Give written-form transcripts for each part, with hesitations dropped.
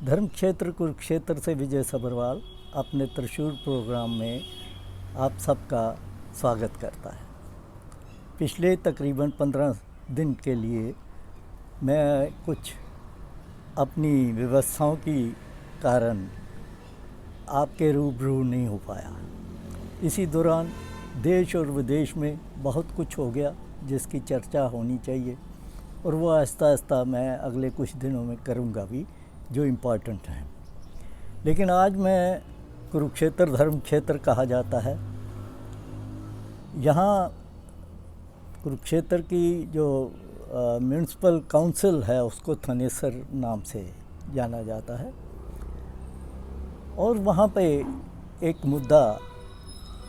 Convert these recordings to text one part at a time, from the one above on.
धर्म क्षेत्र कुरुक्षेत्र से विजय सभरवाल अपने त्रिशूल प्रोग्राम में आप सबका स्वागत करता है। पिछले तकरीबन 15 दिन के लिए मैं कुछ अपनी व्यवस्थाओं की कारण आपके रूबरू नहीं हो पाया। इसी दौरान देश और विदेश में बहुत कुछ हो गया जिसकी चर्चा होनी चाहिए, और वो आहिस्ता आहिस्ता मैं अगले कुछ दिनों में करूँगा भी, जो इम्पोर्टेंट हैं। लेकिन आज मैं कुरुक्षेत्र धर्म क्षेत्र कहा जाता है। यहाँ कुरुक्षेत्र की जो म्यूनिसिपल काउंसिल है उसको थानेसर नाम से जाना जाता है, और वहाँ पे एक मुद्दा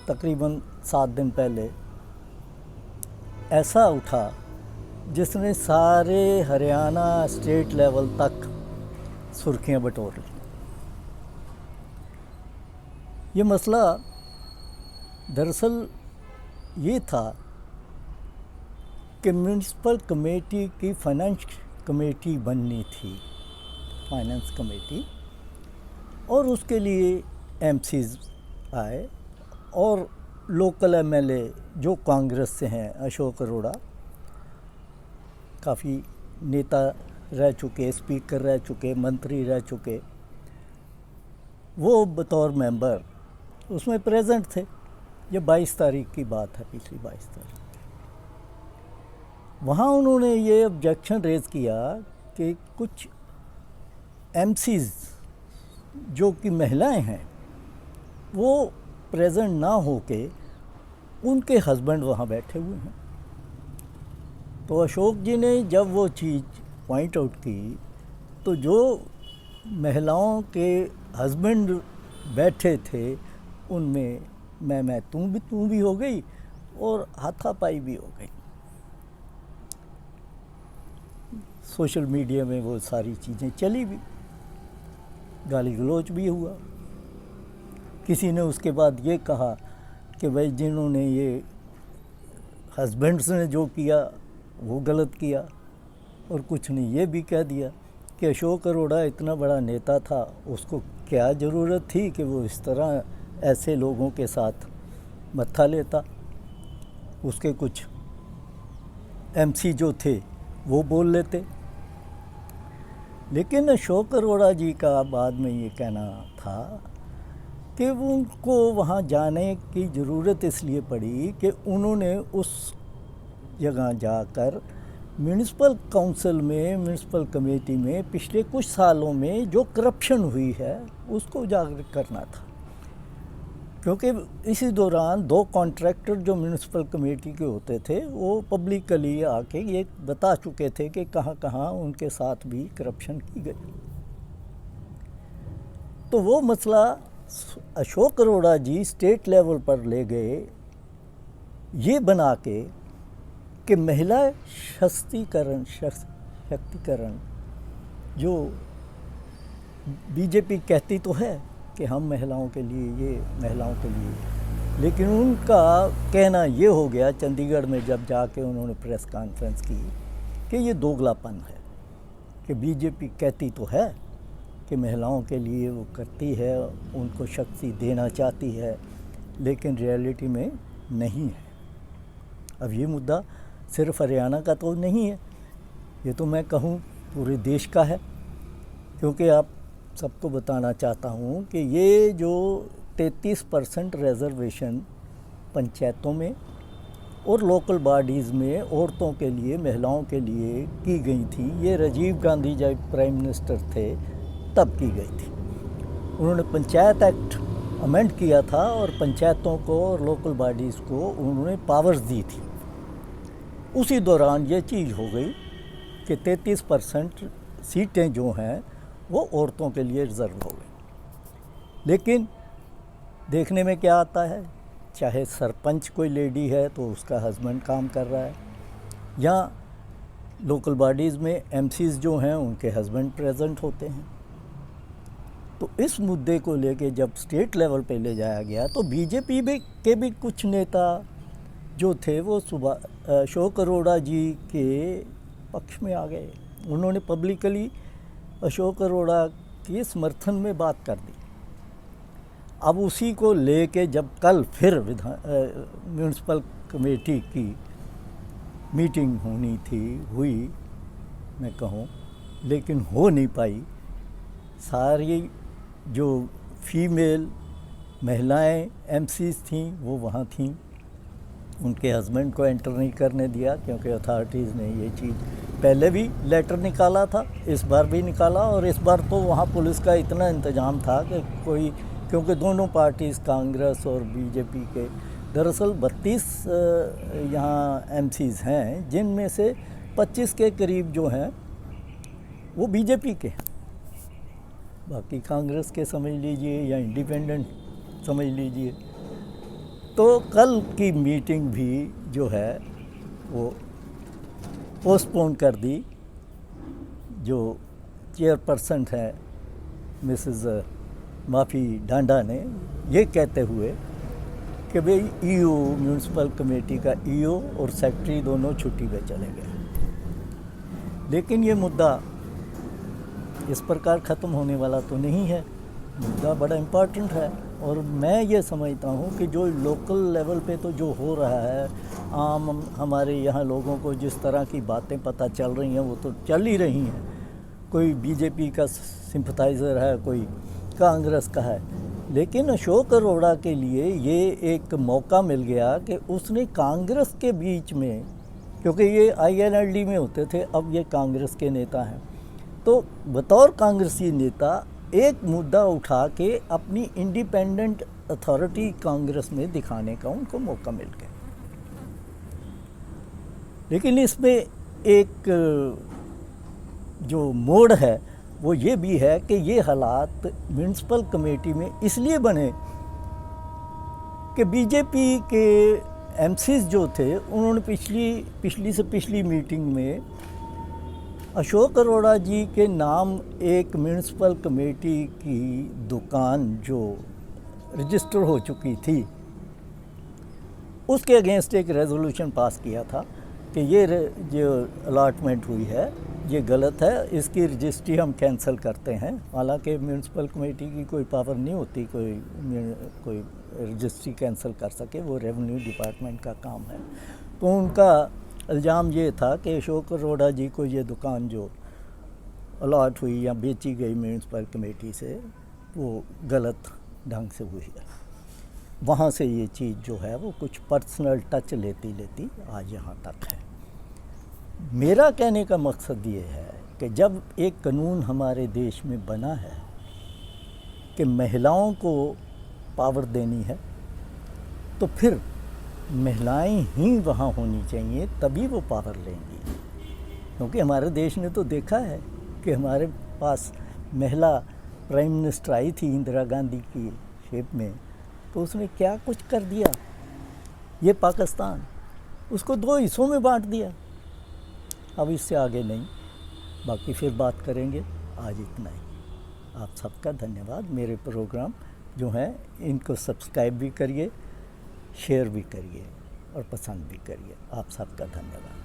तकरीबन 7 दिन पहले ऐसा उठा जिसने सारे हरियाणा स्टेट लेवल तक सुर्खियां बटोर ली। ये मसला दरअसल ये था कि म्यूनिसिपल कमेटी की फाइनेंस कमेटी बननी थी, फाइनेंस कमेटी, और उसके लिए एमसीज आए और लोकल एमएलए जो कांग्रेस से हैं, अशोक अरोड़ा, काफ़ी नेता रह चुके, स्पीकर रह चुके, मंत्री रह चुके, वो बतौर मेंबर उसमें प्रेजेंट थे। ये 22 तारीख की बात है, पिछली 22 तारीख। वहाँ उन्होंने ये ऑब्जेक्शन रेज़ किया कि कुछ एमसीज जो कि महिलाएं हैं वो प्रेजेंट ना होके उनके हस्बैंड वहाँ बैठे हुए हैं। तो अशोक जी ने जब वो चीज़ पॉइंट आउट की तो जो महिलाओं के हस्बैंड बैठे थे उनमें मैं तू भी हो गई और हाथापाई भी हो गई। सोशल मीडिया में वो सारी चीज़ें चली भी, गाली गलौज भी हुआ। किसी ने उसके बाद ये कहा कि भाई जिन्होंने ये हस्बैंड्स ने जो किया वो गलत किया, और कुछ ने ये भी कह दिया कि अशोक अरोड़ा इतना बड़ा नेता था, उसको क्या ज़रूरत थी कि वो इस तरह ऐसे लोगों के साथ मत्था लेता। उसके कुछ एमसी जो थे वो बोल लेते। लेकिन अशोक अरोड़ा जी का बाद में ये कहना था कि उनको वहाँ जाने की ज़रूरत इसलिए पड़ी कि उन्होंने उस जगह जाकर म्यूनिसिपल काउंसिल में, म्यूनिसिपल कमेटी में पिछले कुछ सालों में जो करप्शन हुई है उसको उजागर करना था। क्योंकि इसी दौरान 2 कॉन्ट्रैक्टर जो म्यूनिसिपल कमेटी के होते थे वो पब्लिकली आके ये बता चुके थे कि कहाँ कहाँ उनके साथ भी करप्शन की गई। तो वो मसला अशोक अरोड़ा जी स्टेट लेवल पर ले गए, ये बना के कि महिला शक्तिकरण जो बीजेपी कहती तो है कि हम महिलाओं के लिए, ये महिलाओं के लिए, लेकिन उनका कहना ये हो गया चंडीगढ़ में जब जाके उन्होंने प्रेस कॉन्फ्रेंस की कि ये दोगलापन है, कि बीजेपी कहती तो है कि महिलाओं के लिए वो करती है, उनको शक्ति देना चाहती है, लेकिन रियलिटी में नहीं है। अब ये मुद्दा सिर्फ हरियाणा का तो नहीं है, ये तो मैं कहूँ पूरे देश का है। क्योंकि आप सबको बताना चाहता हूँ कि ये जो 33% रिजर्वेशन पंचायतों में और लोकल बॉडीज़ में औरतों के लिए, महिलाओं के लिए की गई थी, ये राजीव गांधी जब प्राइम मिनिस्टर थे तब की गई थी। उन्होंने पंचायत एक्ट अमेंड किया था और पंचायतों को और लोकल बॉडीज़ को उन्होंने पावर्स दी थी। उसी दौरान ये चीज़ हो गई कि 33% सीटें जो हैं वो औरतों के लिए रिज़र्व हो गई। लेकिन देखने में क्या आता है, चाहे सरपंच कोई लेडी है तो उसका हस्बैंड काम कर रहा है, या लोकल बॉडीज़ में एमसीज जो हैं उनके हस्बैंड प्रेजेंट होते हैं। तो इस मुद्दे को लेके जब स्टेट लेवल पे ले जाया गया तो बीजेपी के भी कुछ नेता जो थे वो अशोक अरोड़ा जी के पक्ष में आ गए। उन्होंने पब्लिकली अशोक अरोड़ा के समर्थन में बात कर दी। अब उसी को लेके जब कल फिर म्यूनसिपल कमेटी की मीटिंग होनी थी, हुई मैं कहूँ, लेकिन हो नहीं पाई। सारी जो फीमेल महिलाएं एमसीज थीं वो वहाँ थीं, उनके हस्बैंड को एंटर नहीं करने दिया, क्योंकि अथॉरिटीज़ ने ये चीज़ पहले भी लेटर निकाला था, इस बार भी निकाला। और इस बार तो वहाँ पुलिस का इतना इंतज़ाम था कि कोई, क्योंकि दोनों पार्टीज़ कांग्रेस और बीजेपी के, दरअसल 32 यहाँ एमसीज हैं, जिनमें से 25 के करीब जो हैं वो बीजेपी के हैं, बाकी कांग्रेस के समझ लीजिए या इंडिपेंडेंट समझ लीजिए। तो कल की मीटिंग भी जो है वो पोस्टपोन कर दी। जो चेयरपर्सन है मिसेस माफ़ी डांडा ने ये कहते हुए कि भाई ईओ, म्यूनसिपल कमेटी का ईओ और सेक्रेटरी दोनों छुट्टी पे चले गए। लेकिन ये मुद्दा इस प्रकार ख़त्म होने वाला तो नहीं है, मुद्दा बड़ा इम्पॉर्टेंट है। और मैं ये समझता हूँ कि जो लोकल लेवल पे तो जो हो रहा है, आम हमारे यहाँ लोगों को जिस तरह की बातें पता चल रही हैं वो तो चल ही रही हैं। कोई बीजेपी का सिंपथाइज़र है, कोई कांग्रेस का है, लेकिन अशोक अरोड़ा के लिए ये एक मौका मिल गया कि उसने कांग्रेस के बीच में, क्योंकि ये INLD में होते थे, अब ये कांग्रेस के नेता हैं, तो बतौर कांग्रेसी नेता एक मुद्दा उठा के अपनी इंडिपेंडेंट अथॉरिटी कांग्रेस में दिखाने का उनको मौका मिल गया। लेकिन इसमें एक जो मोड़ है वो ये भी है कि ये हालात म्यूनसिपल कमेटी में इसलिए बने कि बीजेपी के एमसीज जो थे उन्होंने पिछली से पिछली मीटिंग में अशोक अरोड़ा जी के नाम एक म्यूनसिपल कमेटी की दुकान जो रजिस्टर हो चुकी थी उसके अगेंस्ट एक रेजोल्यूशन पास किया था कि ये जो अलॉटमेंट हुई है ये गलत है, इसकी रजिस्ट्री हम कैंसिल करते हैं। हालांकि म्यूनसिपल कमेटी की कोई पावर नहीं होती कोई रजिस्ट्री कैंसिल कर सके, वो रेवेन्यू डिपार्टमेंट का काम है। तो उनका इल्ज़ाम ये था कि अशोक अरोड़ा जी को ये दुकान जो अलॉट हुई या बेची गई म्यूनसिपल कमेटी से वो गलत ढंग से हुई है। वहाँ से ये चीज़ जो है वो कुछ पर्सनल टच लेती लेती आज यहाँ तक है। मेरा कहने का मकसद ये है कि जब एक कानून हमारे देश में बना है कि महिलाओं को पावर देनी है, तो फिर महिलाएं ही वहाँ होनी चाहिए, तभी वो पावर लेंगी। क्योंकि हमारे देश ने तो देखा है कि हमारे पास महिला प्राइम मिनिस्टर आई थी इंदिरा गांधी की शेप में, तो उसने क्या कुछ कर दिया। ये पाकिस्तान, उसको 2 हिस्सों में बांट दिया। अब इससे आगे नहीं, बाकी फिर बात करेंगे। आज इतना ही। आप सबका धन्यवाद। मेरे प्रोग्राम जो हैं इनको सब्सक्राइब भी करिए, शेयर भी करिए और पसंद भी करिए। आप सबका धन्यवाद।